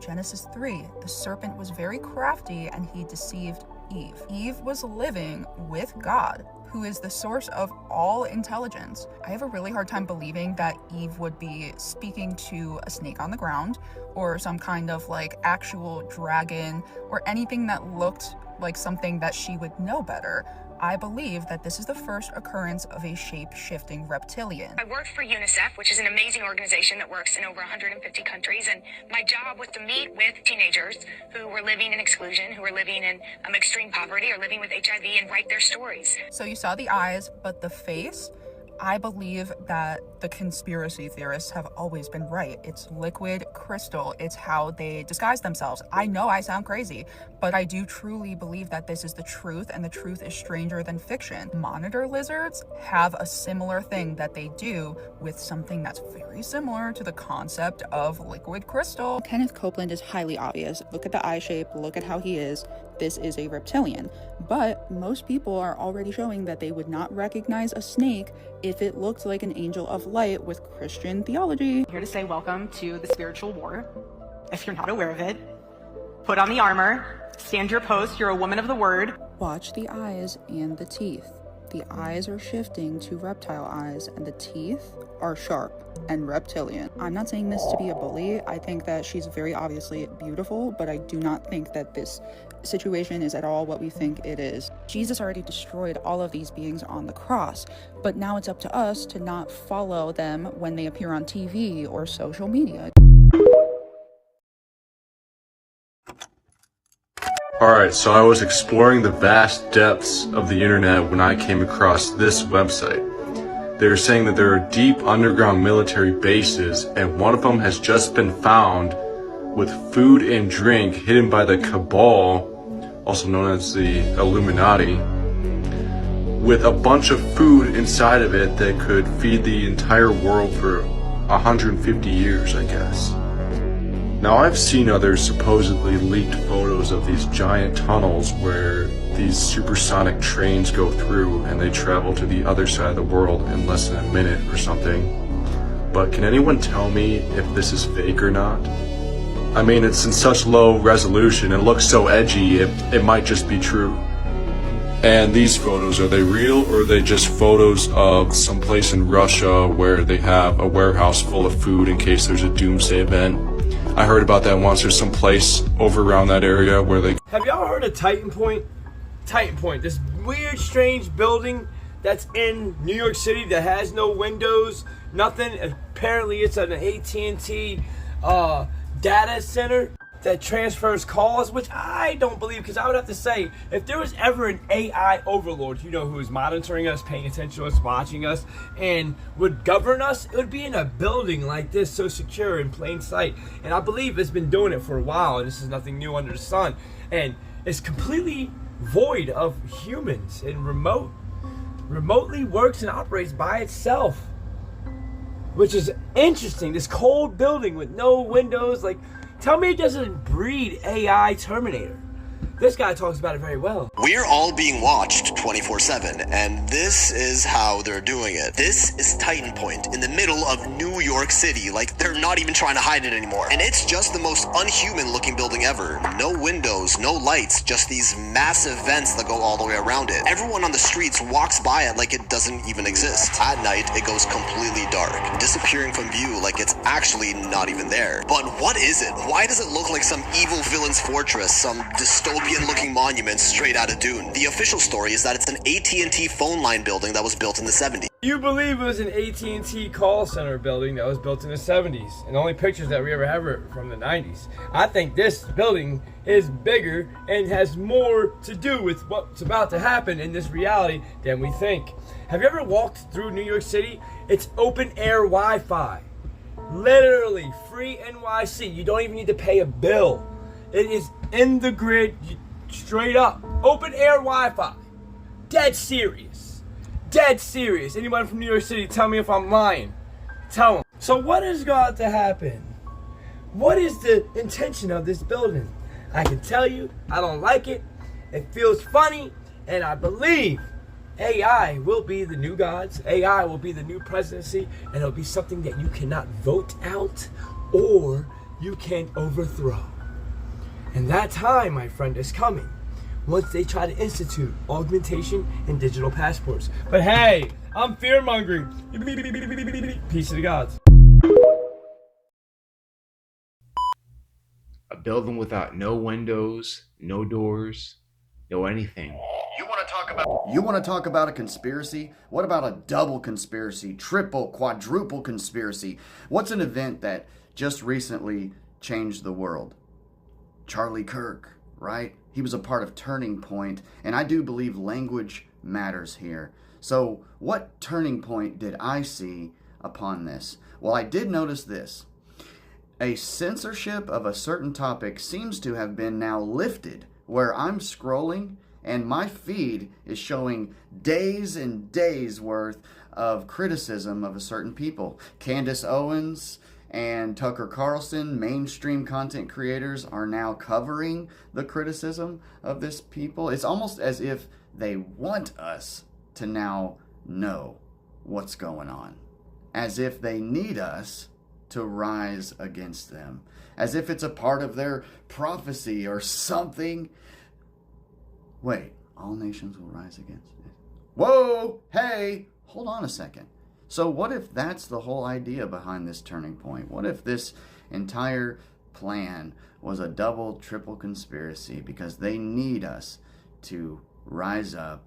Genesis 3, the serpent was very crafty and he deceived Eve. Eve was living with God, who is the source of all intelligence. I have a really hard time believing that Eve would be speaking to a snake on the ground or some kind of like actual dragon or anything that looked like something that she would know better. I believe that this is the first occurrence of a shape-shifting reptilian. I worked for UNICEF, which is an amazing organization that works in over 150 countries, and my job was to meet with teenagers who were living in exclusion, who were living in extreme poverty or living with HIV, and write their stories. So you saw the eyes, but the face? I believe that the conspiracy theorists have always been right. It's liquid crystal. It's how they disguise themselves. I know I sound crazy, but I do truly believe that this is the truth, and the truth is stranger than fiction. Monitor lizards have a similar thing that they do with something that's very similar to the concept of liquid crystal. Kenneth Copeland is highly obvious. Look at the eye shape. Look at how he is. This is a reptilian. But most people are already showing that they would not recognize a snake if it looked like an angel of light with Christian theology. Here to say welcome to the spiritual war. If you're not aware of it, put on the armor, stand your post, you're a woman of the word. Watch the eyes and the teeth. The eyes are shifting to reptile eyes and the teeth are sharp and reptilian. I'm not saying this to be a bully. I think that she's very obviously beautiful, but I do not think that this situation is at all what we think it is. Jesus already destroyed all of these beings on the cross, but now it's up to us to not follow them when they appear on TV or social media. Alright, so I was exploring the vast depths of the internet when I came across this website. They were saying that there are deep underground military bases, and one of them has just been found with food and drink hidden by the Cabal, also known as the Illuminati, with a bunch of food inside of it that could feed the entire world for 150 years, I guess. Now, I've seen other supposedly leaked photos of these giant tunnels where these supersonic trains go through and they travel to the other side of the world in less than a minute or something. But can anyone tell me if this is fake or not? I mean, it's in such low resolution, it looks so edgy, it might just be true. And these photos, are they real, or are they just photos of someplace in Russia where they have a warehouse full of food in case there's a doomsday event? I heard about that once. There's some place over around that area where they... Have y'all heard of Titan Point? Titan Point, this weird, strange building that's in New York City that has no windows, nothing. Apparently it's an AT&T data center that transfers calls, which I don't believe, because I would have to say, if there was ever an AI overlord, you know, who is monitoring us, paying attention to us, watching us, and would govern us, it would be in a building like this, so secure, in plain sight. And I believe it's been doing it for a while, and this is nothing new under the sun. And it's completely void of humans and remotely works and operates by itself, which is interesting. This cold building with no windows, like, tell me it doesn't breed AI Terminator. This guy talks about it very well. We're all being watched 24/7, and this is how they're doing it. This is Titan Point in the middle of New York City. Like, they're not even trying to hide it anymore. And it's just the most unhuman looking building ever. No windows, no lights, just these massive vents that go all the way around it. Everyone on the streets walks by it like it doesn't even exist. At night, it goes completely dark, disappearing from view like it's actually not even there. But what is it? Why does it look like some evil villain's fortress, some dystopian looking monument straight out of Dune? The official story is that it's an AT&T phone line building that was built in the 70s. You believe it was an AT&T call center building that was built in the 70s, and the only pictures that we ever have are from the 90s. I think this building is bigger and has more to do with what's about to happen in this reality than we think. Have you ever walked through New York City? It's open air Wi-Fi. Literally free NYC. You don't even need to pay a bill. It is in the grid, straight up. Open air Wi-Fi. Dead serious. Dead serious. Anyone from New York City, tell me if I'm lying. Tell them. So what is going to happen? What is the intention of this building? I can tell you, I don't like it. It feels funny, and I believe AI will be the new gods. AI will be the new presidency, and it'll be something that you cannot vote out or you can overthrow. And that time, my friend, is coming once they try to institute augmentation and digital passports. But hey, I'm fear-mongering. Peace to the gods. A building without no windows, no doors, no anything. You want to talk about a conspiracy? What about a double conspiracy, triple, quadruple conspiracy? What's an event that just recently changed the world? Charlie Kirk, right? He was a part of Turning Point, and I do believe language matters here. So what turning point did I see upon this? Well, I did notice this. A censorship of a certain topic seems to have been now lifted, where I'm scrolling and my feed is showing days and days worth of criticism of a certain people. Candace Owens And Tucker Carlson, mainstream content creators are now covering the criticism of this people. It's almost as if they want us to now know what's going on. As if they need us to rise against them. As if it's a part of their prophecy or something. Wait, all nations will rise against it. Whoa, hey, hold on a second. So what if that's the whole idea behind this turning point? What if this entire plan was a double, triple conspiracy because they need us to rise up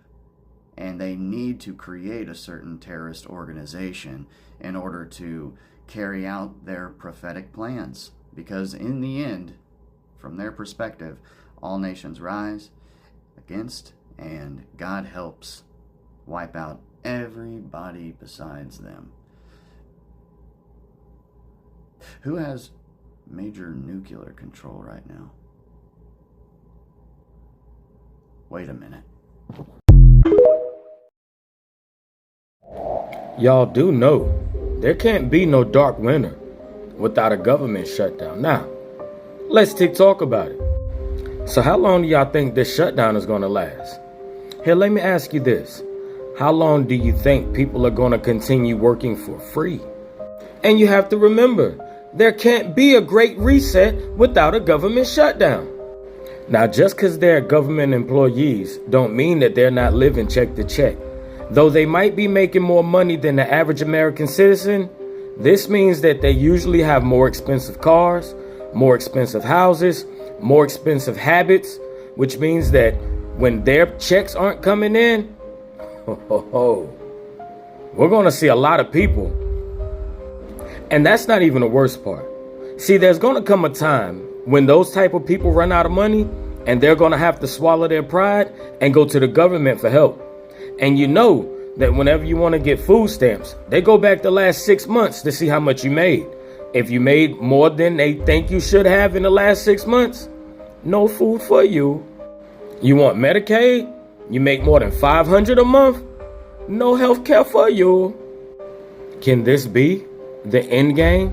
and they need to create a certain terrorist organization in order to carry out their prophetic plans? Because in the end, from their perspective, all nations rise against and God helps wipe out everybody besides them. Who has major nuclear control right now? Wait a minute. Y'all do know there can't be no dark winter without a government shutdown. Now, let's talk about it. So how long do y'all think this shutdown is going to last? Here, let me ask you this. How long do you think people are going to continue working for free? And you have to remember, there can't be a great reset without a government shutdown. Now, just because they're government employees don't mean that they're not living check to check. Though they might be making more money than the average American citizen, this means that they usually have more expensive cars, more expensive houses, more expensive habits, which means that when their checks aren't coming in, we're going to see a lot of people. And that's not even the worst part. See, there's going to come a time when those type of people run out of money and they're going to have to swallow their pride and go to the government for help. And you know that whenever you want to get food stamps, they go back the last 6 months to see how much you made. If you made more than they think you should have in the last 6 months, no food for you. You want Medicaid? You make more than $500 a month? No health care for you. Can this be the end game?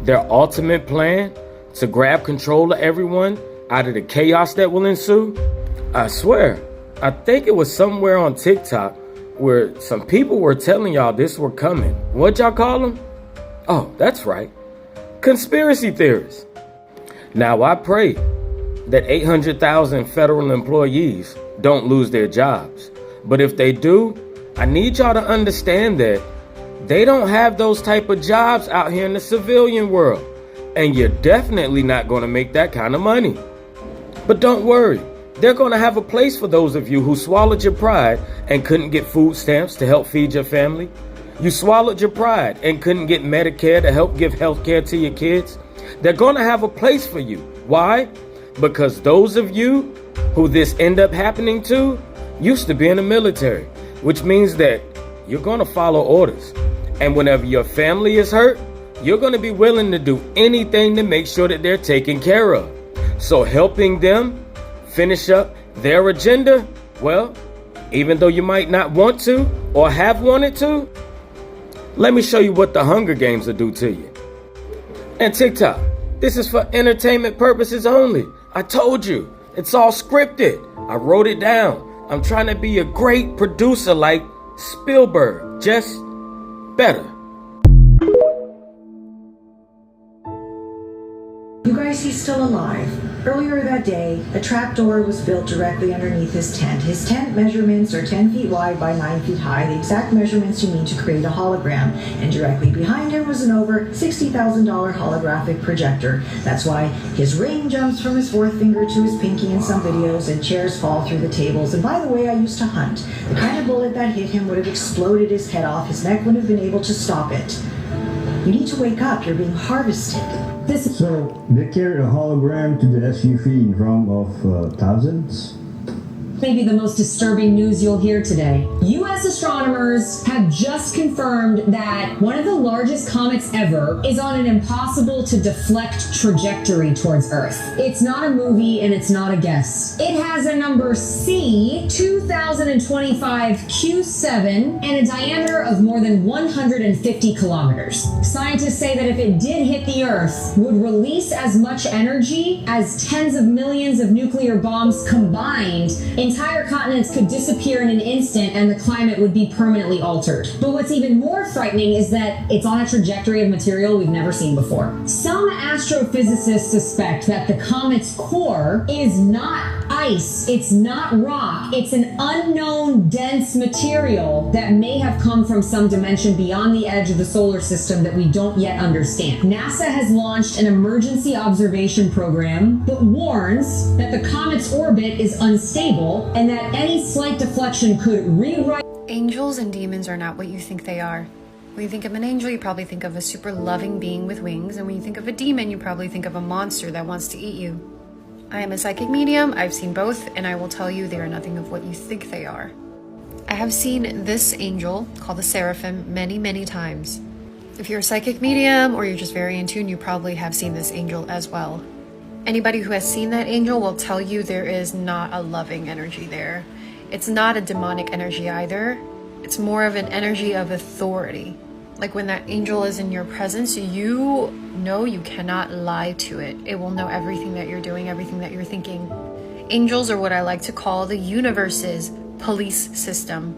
Their ultimate plan to grab control of everyone out of the chaos that will ensue? I swear, I think it was somewhere on TikTok where some people were telling y'all this were coming. What'd y'all call them? Oh, that's right. Conspiracy theorists. Now I pray that 800,000 federal employees don't lose their jobs. But if they do, I need y'all to understand that they don't have those type of jobs out here in the civilian world. And you're definitely not going to make that kind of money. But don't worry, they're going to have a place for those of you who swallowed your pride and couldn't get food stamps to help feed your family. You swallowed your pride and couldn't get Medicare to help give health care to your kids. They're going to have a place for you. Why? Because those of you who this end up happening to used to be in the military, which means that you're going to follow orders. And whenever your family is hurt, you're going to be willing to do anything to make sure that they're taken care of. So helping them finish up their agenda, well, even though you might not want to or have wanted to, let me show you what the Hunger Games will do to you. And TikTok, this is for entertainment purposes only. I told you, it's all scripted. I wrote it down. I'm trying to be a great producer like Spielberg, just better. You guys, he's still alive. Earlier that day, a trapdoor was built directly underneath his tent. His tent measurements are 10 feet wide by 9 feet high, the exact measurements you need to create a hologram. And directly behind him was an over $60,000 holographic projector. That's why his ring jumps from his fourth finger to his pinky in some videos, and chairs fall through the tables. And by the way, I used to hunt. The kind of bullet that hit him would have exploded his head off. His neck wouldn't have been able to stop it. You need to wake up. You're being harvested. So they carried a hologram to the SUV in front of thousands. Maybe the most disturbing news you'll hear today. U.S. astronomers have just confirmed that one of the largest comets ever is on an impossible to deflect trajectory towards Earth. It's not a movie and it's not a guess. It has a number C 2025 Q7 and a diameter of more than 150 kilometers. Scientists say that if it did hit the Earth, would release as much energy as tens of millions of nuclear bombs combined. Entire continents could disappear in an instant and the climate would be permanently altered. But what's even more frightening is that it's on a trajectory of material we've never seen before. Some astrophysicists suspect that the comet's core is not ice, it's not rock, it's an unknown dense material that may have come from some dimension beyond the edge of the solar system that we don't yet understand. NASA has launched an emergency observation program that warns that the comet's orbit is unstable and that any slight deflection could rewrite. Angels and demons are not what you think they are. When you think of an angel, you probably think of a super loving being with wings, and when you think of a demon, you probably think of a monster that wants to eat you. I am a psychic medium, I've seen both, and I will tell you they are nothing of what you think they are. I have seen this angel, called the Seraphim, many, many times. If you're a psychic medium or you're just very in tune, you probably have seen this angel as well. Anybody who has seen that angel will tell you there is not a loving energy there. It's not a demonic energy either. It's more of an energy of authority. Like when that angel is in your presence, you know you cannot lie to it. It will know everything that you're doing, everything that you're thinking. Angels are what I like to call the universe's police system.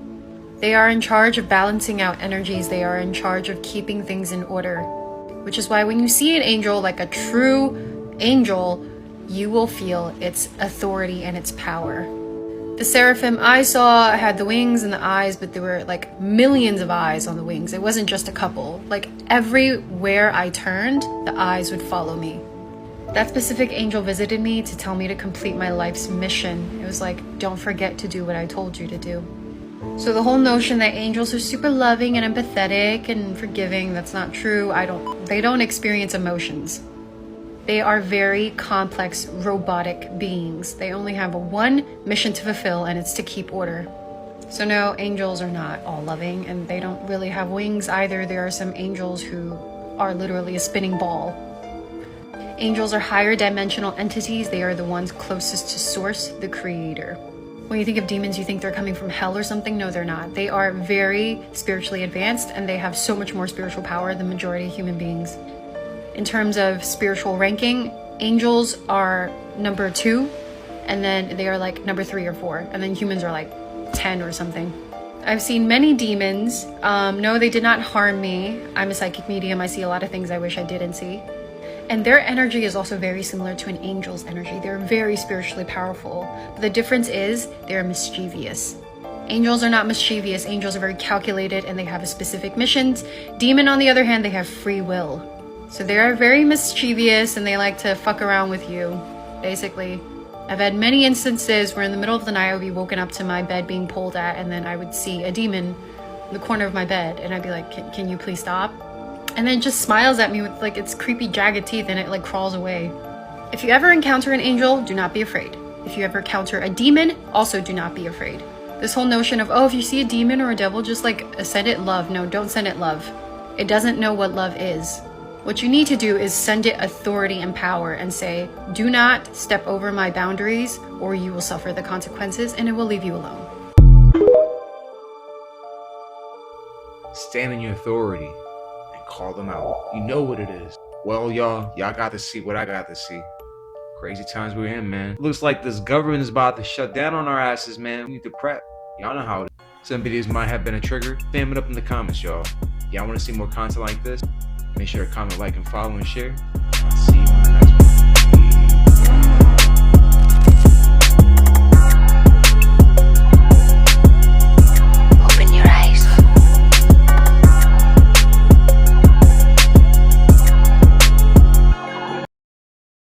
They are in charge of balancing out energies. They are in charge of keeping things in order. Which is why when you see an angel, like a true angel, you will feel its authority and its power. The seraphim I saw had the wings and the eyes, but there were like millions of eyes on the wings. It wasn't just a couple. Like everywhere I turned, the eyes would follow me. That specific angel visited me to tell me to complete my life's mission. It was like, don't forget to do what I told you to do. So the whole notion that angels are super loving and empathetic and forgiving, that's not true. They don't experience emotions. They are very complex, robotic beings. They only have one mission to fulfill, and it's to keep order. So no, angels are not all loving, and they don't really have wings either. There are some angels who are literally a spinning ball. Angels are higher dimensional entities. They are the ones closest to Source, the Creator. When you think of demons, you think they're coming from hell or something. No, they're not. They are very spiritually advanced, and they have so much more spiritual power than the majority of human beings. In terms of spiritual ranking, angels are number 2, and then they are like number 3 or 4, and then humans are like 10 or something. I've seen many demons. No, they did not harm me. I'm a psychic medium. I see a lot of things I wish I didn't see. And their energy is also very similar to an angel's energy. They're very spiritually powerful, but the difference is they're mischievous. Angels are not mischievous. Angels are very calculated, and they have a specific missions. Demon, on the other hand, they have free will. So they are very mischievous, and they like to fuck around with you, basically. I've had many instances where in the middle of the night I would be woken up to my bed being pulled at, and then I would see a demon in the corner of my bed, and I'd be like, can you please stop? And then it just smiles at me with like its creepy jagged teeth, and it like crawls away. If you ever encounter an angel, do not be afraid. If you ever encounter a demon, also do not be afraid. This whole notion of, oh, if you see a demon or a devil, just like send it love. No, don't send it love. It doesn't know what love is. What you need to do is send it authority and power and say, do not step over my boundaries or you will suffer the consequences, and it will leave you alone. Stand in your authority and call them out. You know what it is. Well, y'all got to see what I got to see. Crazy times we're in, man. Looks like this government is about to shut down on our asses, man. We need to prep. Y'all know how it is. Some videos might have been a trigger. Spam it up in the comments, y'all. Y'all want to see more content like this? Make sure to comment, like, and follow, and share.